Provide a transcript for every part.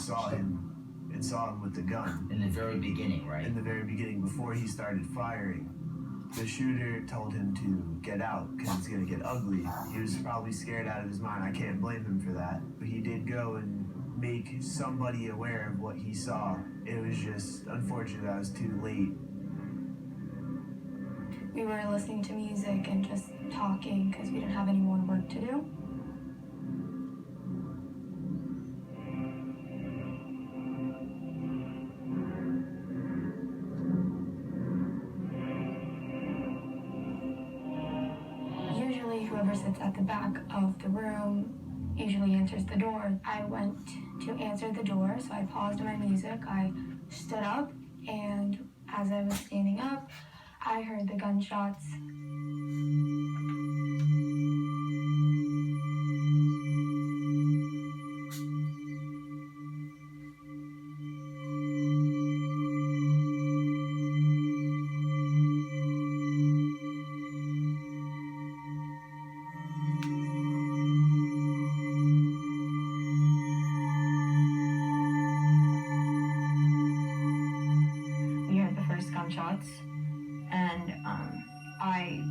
saw him with the gun. In the very beginning, right? In the very beginning, before he started firing. The shooter told him to get out because it's going to get ugly. He was probably scared out of his mind. I can't blame him for that. But he did go and make somebody aware of what he saw. It was just unfortunate that I was too late. We were listening to music and just talking because we didn't have any more work to do. Usually whoever sits at the back of the room usually answers the door. I went to answer the door, so I paused my music. I stood up, and as I was standing up, I heard the gunshots. We heard the first gunshots, and I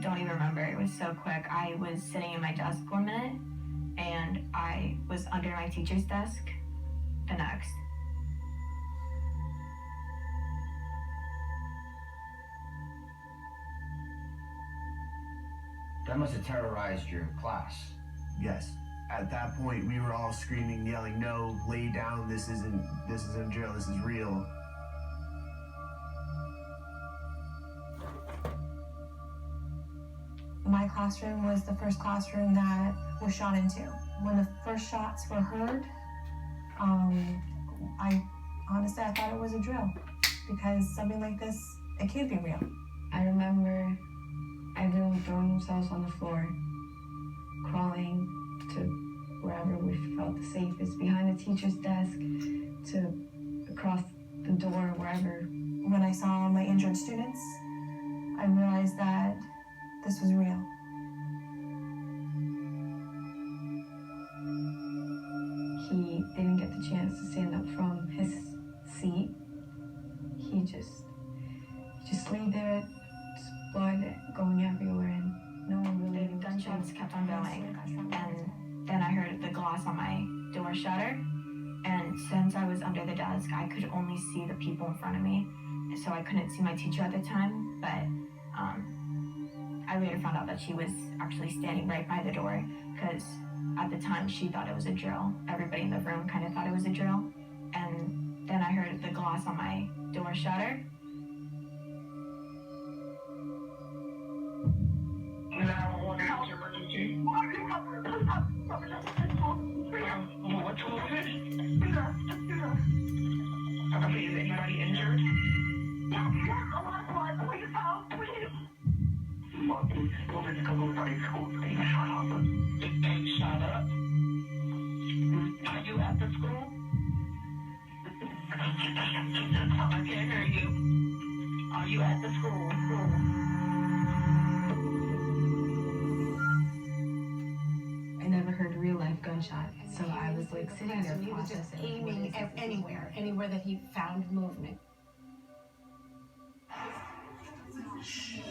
don't even remember. It was so quick. I was sitting in my desk for a minute, and I was under my teacher's desk the next. That must have terrorized your class. Yes. At that point, we were all screaming, yelling, "No, lay down, this isn't drill, this is real." My classroom was the first classroom that was shot into. When the first shots were heard, I thought it was a drill because something like this, it can't be real. I remember everyone throwing themselves on the floor, crawling to wherever we felt the safest, behind the teacher's desk, to across the door, wherever. When I saw my injured students, I realized that this was real. He didn't get the chance to stand up from his seat. He just lay there, just blood going everywhere, and no one really. The gunshots kept on going, and then I heard the glass on my door shatter. And since I was under the desk, I could only see the people in front of me, so I couldn't see my teacher at the time. But I later found out that she was actually standing right by the door, because at the time she thought it was a drill. Everybody in the room kind of thought it was a drill. And then I heard the glass on my door shatter. Is anybody injured? Shut up. Are you at the school? I can't hear you. Are you at the school? I never heard real life gunshot, so I was like sitting there He was just processing. aiming anywhere that he found movement.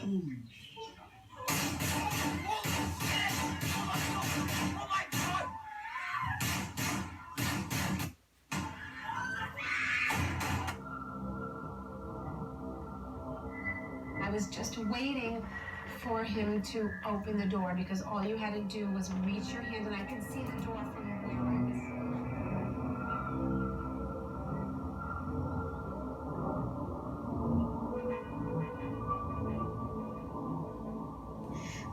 Holy I was just waiting for him to open the door because all you had to do was reach your hand and I could see the door from where I was.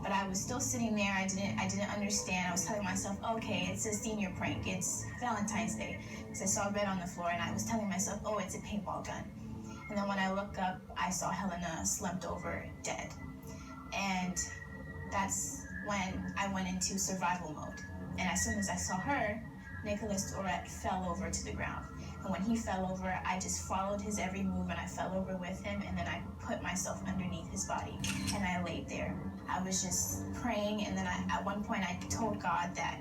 But I was still sitting there. I didn't understand. I was telling myself, okay, it's a senior prank. It's Valentine's Day. Because I saw red on the floor and I was telling myself, oh, it's a paintball gun. And then when I looked up, I saw Helena slumped over dead. And that's when I went into survival mode. And as soon as I saw her, Nicholas Tourette fell over to the ground. And when he fell over, I just followed his every move and I fell over with him, and then I put myself underneath his body and I laid there. I was just praying, and then at one point I told God that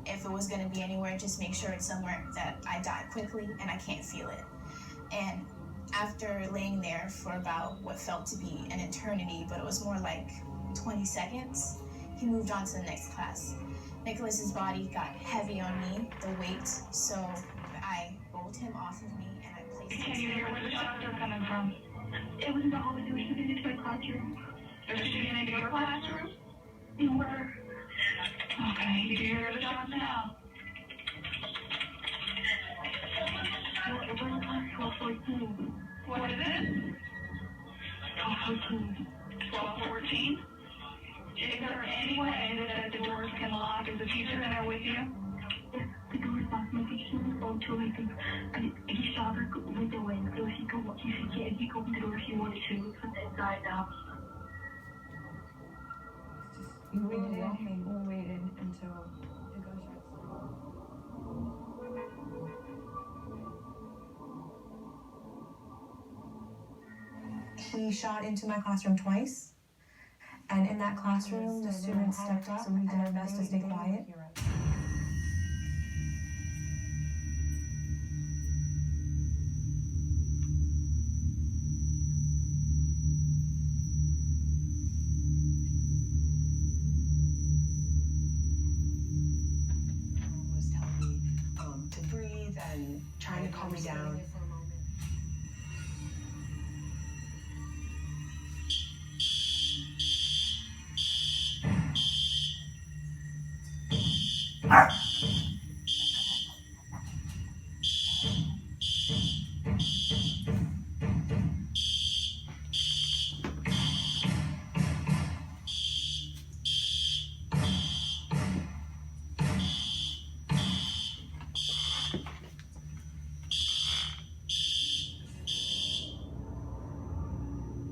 if it was gonna be anywhere, just make sure it's somewhere that I die quickly and I can't feel it. And after laying there for about what felt to be an eternity, but it was more like 20 seconds, he moved on to the next class. Nicholas's body got heavy on me, the weight, so I rolled him off of me and I placed him. Can you hear where the shots are coming from? It was in the hallway. They were shooting into my classroom. They're shooting into your classroom? They were. Okay, you can hear the shots now. We're in class 1214. What is it? 1214. 1214? Is there any way that the doors can lock? Is the teacher in there with you? Yes, the door is locked. My teacher was on too, I think. He saw her window in, so he could open the door if he wanted to from the inside out. We waited until the gunshots stopped. He shot into my classroom twice, and in that classroom, the students stepped up, so we did our best to stay quiet. Was telling me to breathe and trying to calm me down.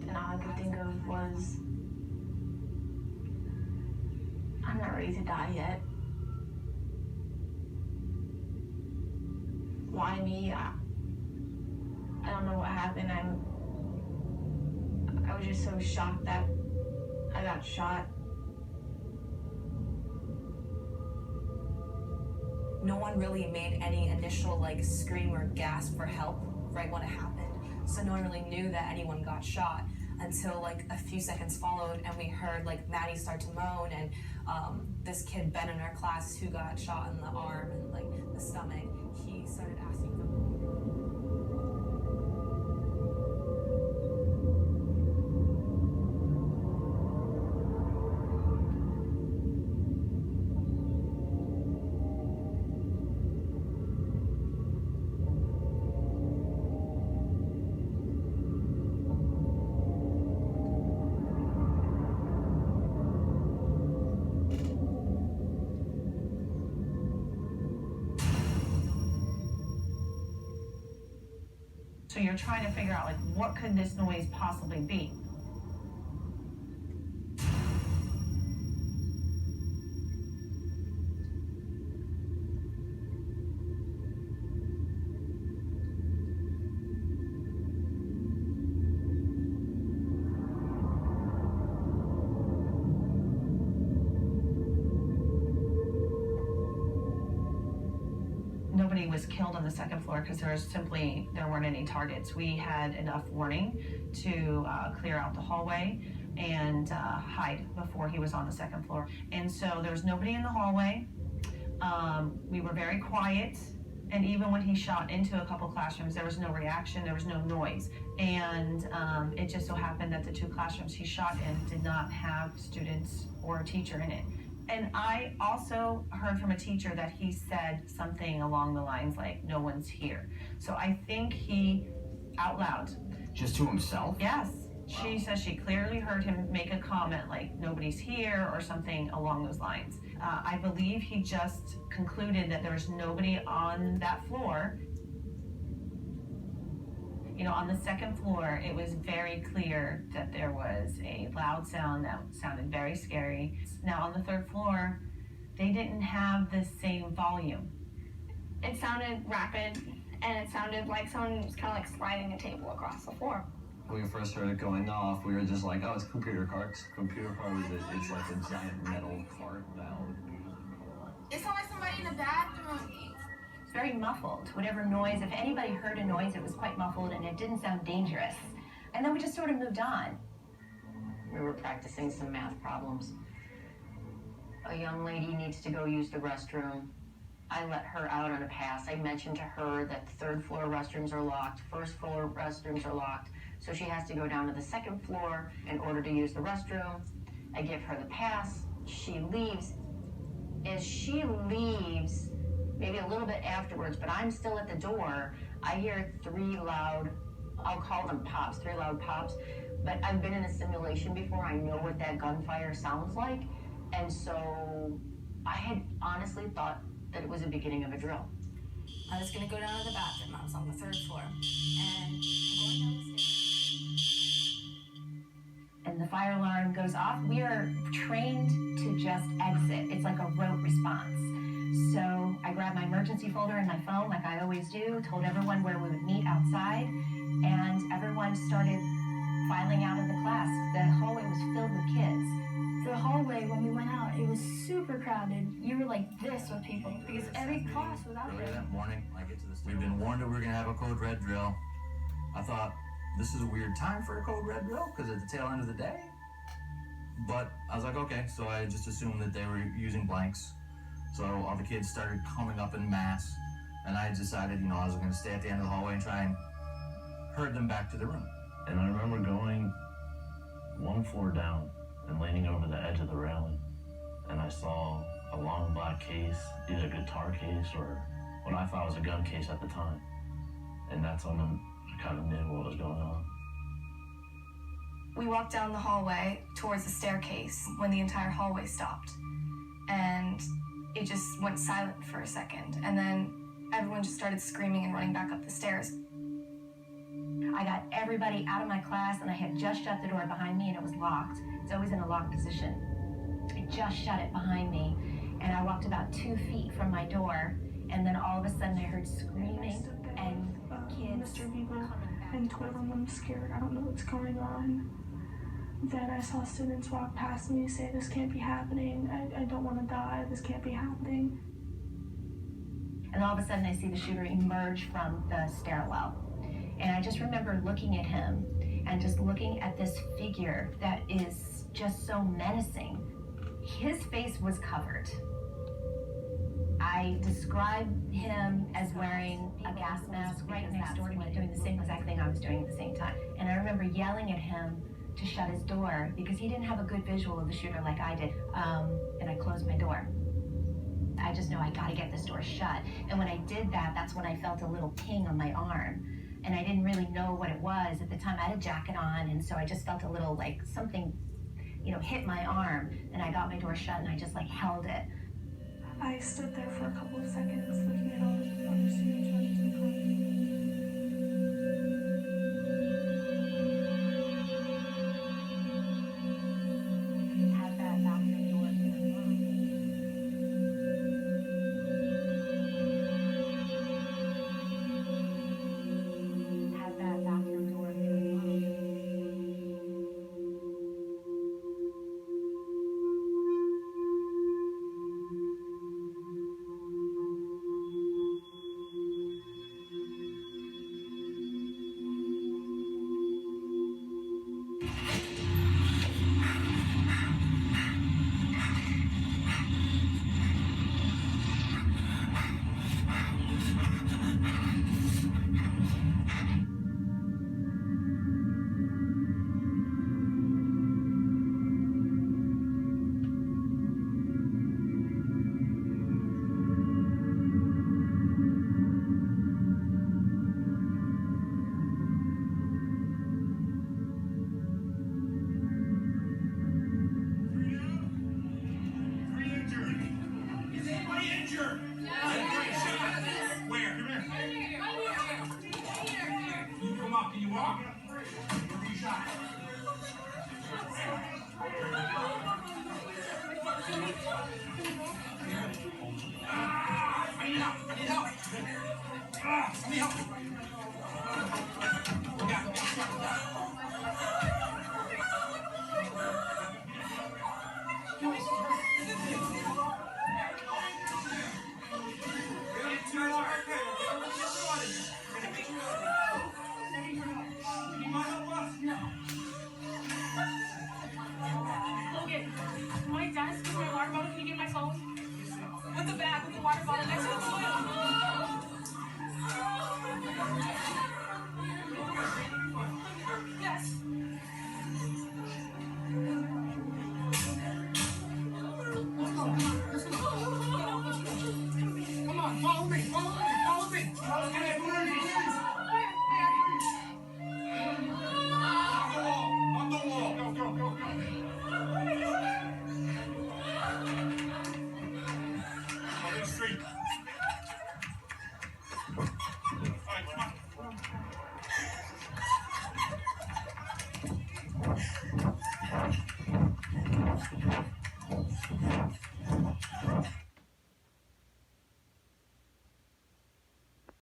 And all I could think of was, I'm not ready to die yet. Why me? I don't know what happened. I was just so shocked that I got shot. No one really made any initial scream or gasp for help right when it happened. So no one really knew that anyone got shot until a few seconds followed, and we heard Maddie start to moan, and this kid Ben in our class who got shot in the arm and the stomach, he started asking for So you're trying to figure out what could this noise possibly be? Nobody was killed on the second floor because there weren't any targets. We had enough warning to clear out the hallway and hide before he was on the second floor. And so there was nobody in the hallway. We were very quiet. And even when he shot into a couple classrooms, there was no reaction, there was no noise. And it just so happened that the two classrooms he shot in did not have students or a teacher in it. And I also heard from a teacher that he said something along the lines no one's here. So I think he, out loud. Just to himself? Yes. She says she clearly heard him make a comment nobody's here or something along those lines. I believe he just concluded that there was nobody on that floor. On the second floor, it was very clear that there was a loud sound that sounded very scary. Now on the third floor, they didn't have the same volume. It sounded rapid, and it sounded like someone was kind of sliding a table across the floor. When we first heard it going off, we were just oh, it's computer cards. Computer card it's a giant metal cart valve. It sounded like somebody in the bathroom. It's very muffled. Whatever noise, if anybody heard a noise, it was quite muffled and it didn't sound dangerous. And then we just sort of moved on. We were practicing some math problems. A young lady needs to go use the restroom. I let her out on a pass. I mentioned to her that the third floor restrooms are locked, first floor restrooms are locked, so she has to go down to the second floor in order to use the restroom. I give her the pass. She leaves. As she leaves, maybe a little bit afterwards, but I'm still at the door, I hear 3 loud, I'll call them pops, 3 loud pops. But I've been in a simulation before. I know what that gunfire sounds like. And so I had honestly thought that it was the beginning of a drill. I was gonna go down to the bathroom. I was on the 3rd floor. And I'm going down the stairs. And the fire alarm goes off. We are trained to just exit. It's like a rote response. So I grabbed my emergency folder and my phone, like I always do, told everyone where we would meet outside, and everyone started filing out of the class. The hallway was filled with kids. The hallway, when we went out, it was super crowded. You were like this with people because every class was out Early there. that morning, I get to the we've been warned that we were going to have a code red drill. I thought, this is a weird time for a code red drill because it's the tail end of the day. But I was like, okay, so I just assumed that they were using blanks. So all the kids started coming up in mass, and I decided, I was going to stay at the end of the hallway and try and herd them back to the room. And I remember going 1 floor down and leaning over the edge of the railing, and I saw a long black case, either a guitar case or what I thought was a gun case at the time. And that's when I kind of knew what was going on. We walked down the hallway towards the staircase when the entire hallway stopped. And it just went silent for a second. And then everyone just started screaming and running back up the stairs. I got everybody out of my class, and I had just shut the door behind me, and it was locked. It's always in a locked position. I just shut it behind me, and I walked about 2 feet from my door, and then all of a sudden I heard screaming and kids Mr. Bieber coming back. and told him I'm scared, I don't know what's going on. Then I saw students walk past me, say, this can't be happening, I don't want to die, this can't be happening. And all of a sudden I see the shooter emerge from the stairwell. And I just remember looking at him and just looking at this figure that is just so menacing. His face was covered. I describe him as wearing a gas mask right next door to me, doing the same exact thing I was doing at the same time. And I remember yelling at him to shut his door because he didn't have a good visual of the shooter like I did. And I closed my door. I just know I gotta get this door shut. And when I did that, that's when I felt a little ping on my arm. And I didn't really know what it was. At the time, I had a jacket on, and so I just felt a little like something, hit my arm. And I got my door shut, and I just held it. I stood there for a couple of seconds looking at all the other students running to the car. I need help.